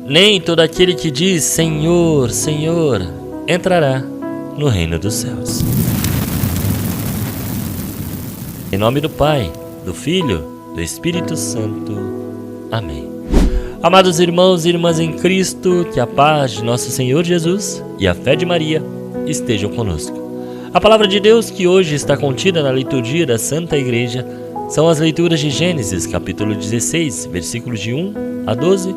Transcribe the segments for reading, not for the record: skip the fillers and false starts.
Nem todo aquele que diz Senhor, Senhor, entrará no reino dos céus. Em nome do Pai, do Filho, do Espírito Santo. Amém. Amados irmãos e irmãs em Cristo, que a paz de nosso Senhor Jesus e a fé de Maria estejam conosco. A palavra de Deus que hoje está contida na liturgia da Santa Igreja são as leituras de Gênesis, capítulo 16, versículos de 1 a 12,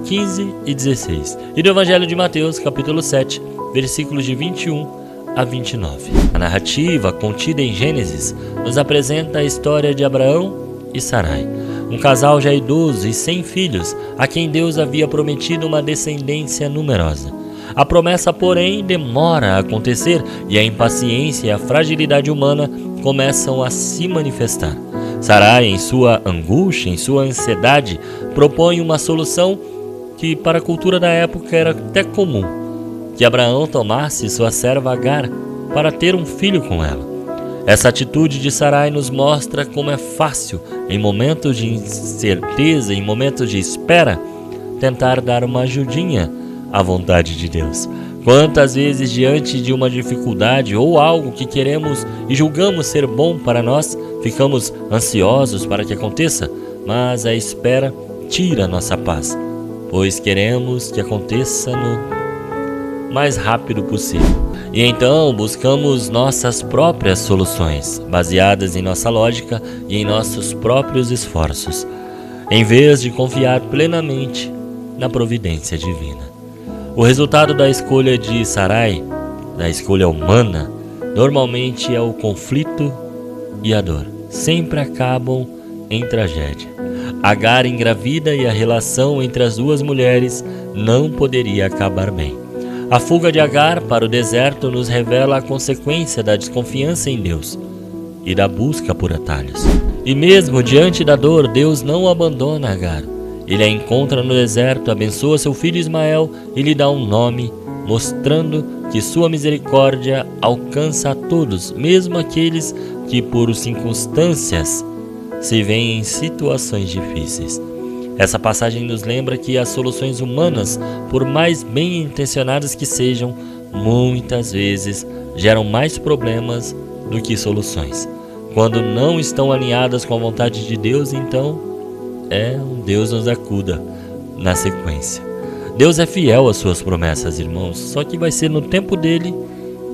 15 e 16, e do Evangelho de Mateus, capítulo 7, versículos de 21 a 29. A narrativa contida em Gênesis nos apresenta a história de Abraão e Sarai, um casal já idoso e sem filhos, a quem Deus havia prometido uma descendência numerosa. A promessa, porém, demora a acontecer e a impaciência e a fragilidade humana começam a se manifestar. Sarai, em sua angústia, em sua ansiedade, propõe uma solução que para a cultura da época era até comum, que Abraão tomasse sua serva Agar para ter um filho com ela. Essa atitude de Sarai nos mostra como é fácil, em momentos de incerteza, em momentos de espera, tentar dar uma ajudinha à vontade de Deus. Quantas vezes, diante de uma dificuldade ou algo que queremos e julgamos ser bom para nós, ficamos ansiosos para que aconteça, mas a espera tira nossa paz, pois queremos que aconteça no mais rápido possível. E então buscamos nossas próprias soluções, baseadas em nossa lógica e em nossos próprios esforços, em vez de confiar plenamente na providência divina. O resultado da escolha de Sarai, da escolha humana, normalmente é o conflito e a dor. Sempre acabam em tragédia. Agar engravida e a relação entre as duas mulheres não poderia acabar bem. A fuga de Agar para o deserto nos revela a consequência da desconfiança em Deus e da busca por atalhos. E mesmo diante da dor, Deus não abandona Agar. Ele a encontra no deserto, abençoa seu filho Ismael e lhe dá um nome, mostrando que sua misericórdia alcança a todos, mesmo aqueles que por circunstâncias se veem em situações difíceis. Essa passagem nos lembra que as soluções humanas, por mais bem intencionadas que sejam, muitas vezes geram mais problemas do que soluções. Quando não estão alinhadas com a vontade de Deus, então Deus nos acuda na sequência. Deus é fiel às suas promessas, irmãos, só que vai ser no tempo dele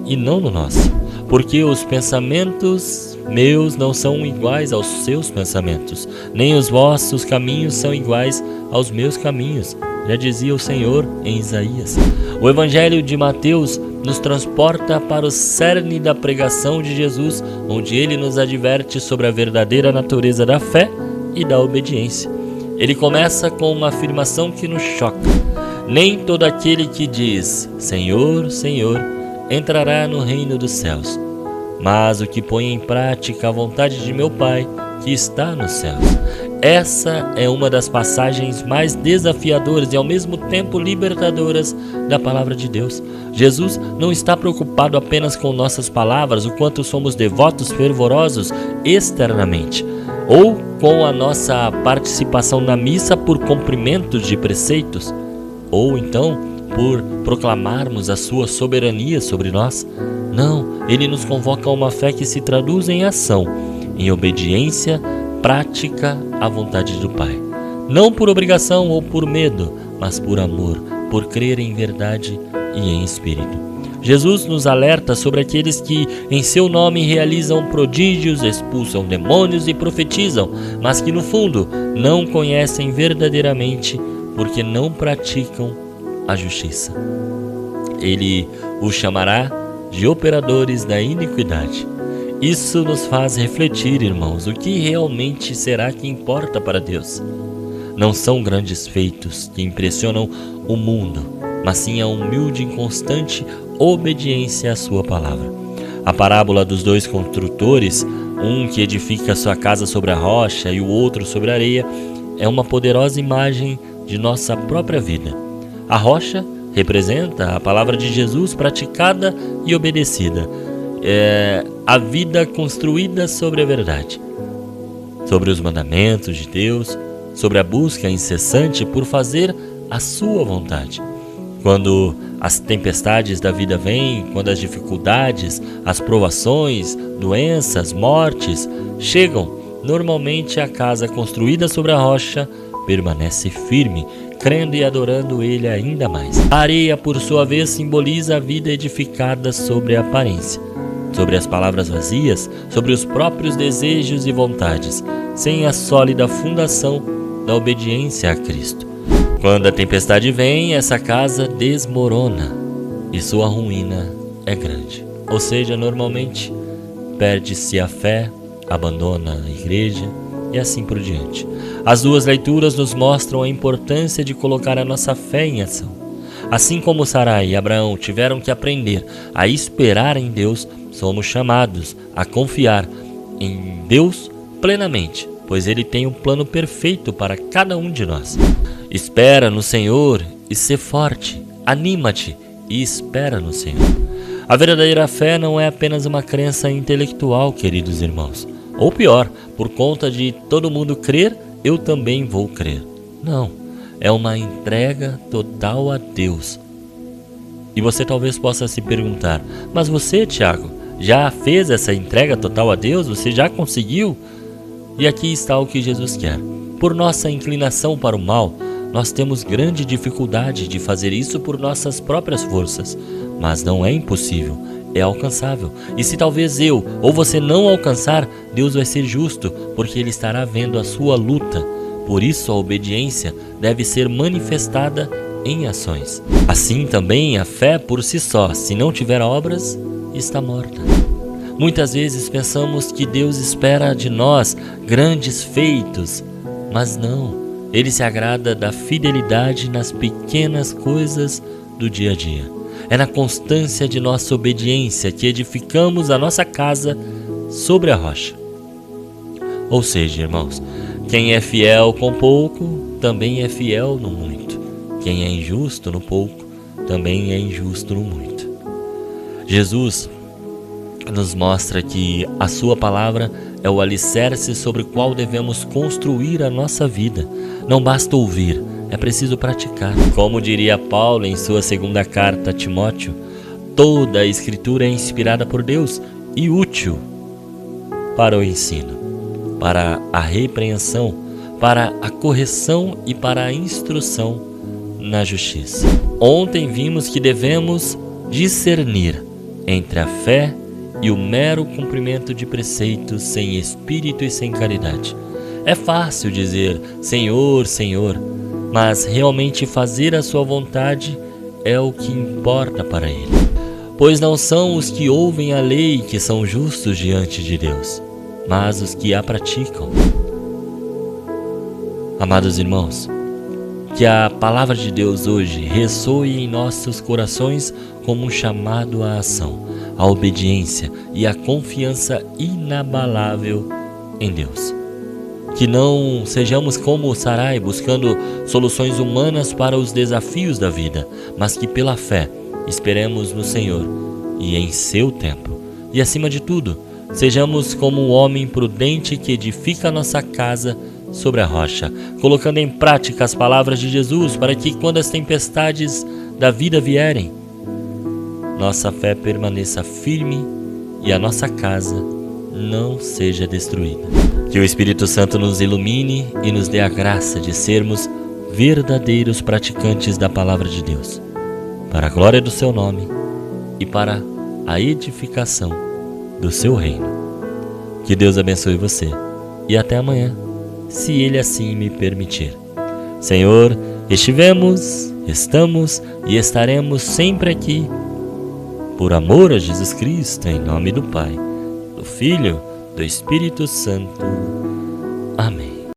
e não no nosso. Porque os pensamentos meus não são iguais aos seus pensamentos, nem os vossos caminhos são iguais aos meus caminhos, já dizia o Senhor em Isaías. O Evangelho de Mateus nos transporta para o cerne da pregação de Jesus, onde ele nos adverte sobre a verdadeira natureza da fé e da obediência. Ele começa com uma afirmação que nos choca. Nem todo aquele que diz Senhor, Senhor, entrará no reino dos céus, mas o que põe em prática a vontade de meu Pai que está nos céus. Essa é uma das passagens mais desafiadoras e ao mesmo tempo libertadoras da palavra de Deus. Jesus não está preocupado apenas com nossas palavras, o quanto somos devotos fervorosos externamente, ou com a nossa participação na missa por cumprimento de preceitos, ou então por proclamarmos a sua soberania sobre nós. Não, ele nos convoca a uma fé que se traduz em ação, em obediência prática à vontade do Pai. Não por obrigação ou por medo, mas por amor, por crer em verdade e em espírito. Jesus nos alerta sobre aqueles que em seu nome realizam prodígios, expulsam demônios e profetizam, mas que no fundo não conhecem verdadeiramente porque não praticam a justiça. Ele os chamará de operadores da iniquidade. Isso nos faz refletir, irmãos, o que realmente será que importa para Deus. Não são grandes feitos que impressionam o mundo, mas sim a humilde e constante obediência à sua palavra. A parábola dos dois construtores, um que edifica sua casa sobre a rocha e o outro sobre a areia, é uma poderosa imagem de nossa própria vida. A rocha representa a palavra de Jesus praticada e obedecida. É a vida construída sobre a verdade, sobre os mandamentos de Deus, sobre a busca incessante por fazer a sua vontade. Quando as tempestades da vida vêm, quando as dificuldades, as provações, doenças, mortes chegam, normalmente a casa construída sobre a rocha permanece firme, crendo e adorando Ele ainda mais. A areia, por sua vez, simboliza a vida edificada sobre a aparência, sobre as palavras vazias, sobre os próprios desejos e vontades, sem a sólida fundação da obediência a Cristo. Quando a tempestade vem, essa casa desmorona e sua ruína é grande. Ou seja, normalmente perde-se a fé, abandona a igreja e assim por diante. As duas leituras nos mostram a importância de colocar a nossa fé em ação. Assim como Sarai e Abraão tiveram que aprender a esperar em Deus, somos chamados a confiar em Deus plenamente, pois Ele tem um plano perfeito para cada um de nós. Espera no Senhor e sê forte, anima-te e espera no Senhor. A verdadeira fé não é apenas uma crença intelectual, queridos irmãos. Ou pior, por conta de todo mundo crer, eu também vou crer. Não, é uma entrega total a Deus. E você talvez possa se perguntar, mas você, Tiago, já fez essa entrega total a Deus? Você já conseguiu? E aqui está o que Jesus quer. Por nossa inclinação para o mal, nós temos grande dificuldade de fazer isso por nossas próprias forças. Mas não é impossível, é alcançável. E se talvez eu ou você não alcançar, Deus vai ser justo, porque Ele estará vendo a sua luta. Por isso a obediência deve ser manifestada em ações. Assim também a fé por si só, se não tiver obras, está morta. Muitas vezes pensamos que Deus espera de nós grandes feitos, mas não. Ele se agrada da fidelidade nas pequenas coisas do dia a dia. É na constância de nossa obediência que edificamos a nossa casa sobre a rocha. Ou seja, irmãos, quem é fiel com pouco, também é fiel no muito. Quem é injusto no pouco, também é injusto no muito. Jesus nos mostra que a sua palavra é o alicerce sobre o qual devemos construir a nossa vida. Não basta ouvir, é preciso praticar. Como diria Paulo em sua segunda carta a Timóteo, toda a Escritura é inspirada por Deus e útil para o ensino, para a repreensão, para a correção e para a instrução na justiça. Ontem vimos que devemos discernir entre a fé e o mero cumprimento de preceitos sem espírito e sem caridade. É fácil dizer Senhor, Senhor, mas realmente fazer a sua vontade é o que importa para Ele. Pois não são os que ouvem a lei que são justos diante de Deus, mas os que a praticam. Amados irmãos, que a palavra de Deus hoje ressoe em nossos corações como um chamado à ação, à obediência e à confiança inabalável em Deus. Que não sejamos como Sarai, buscando soluções humanas para os desafios da vida, mas que pela fé esperemos no Senhor e em seu tempo. E acima de tudo, sejamos como um homem prudente que edifica a nossa casa sobre a rocha, colocando em prática as palavras de Jesus para que quando as tempestades da vida vierem, nossa fé permaneça firme e a nossa casa não seja destruída. Que o Espírito Santo nos ilumine e nos dê a graça de sermos verdadeiros praticantes da palavra de Deus, para a glória do seu nome e para a edificação do seu reino. Que Deus abençoe você e até amanhã, se Ele assim me permitir. Senhor, estivemos, estamos e estaremos sempre aqui, por amor a Jesus Cristo, em nome do Pai, do Filho, do Espírito Santo. Amém.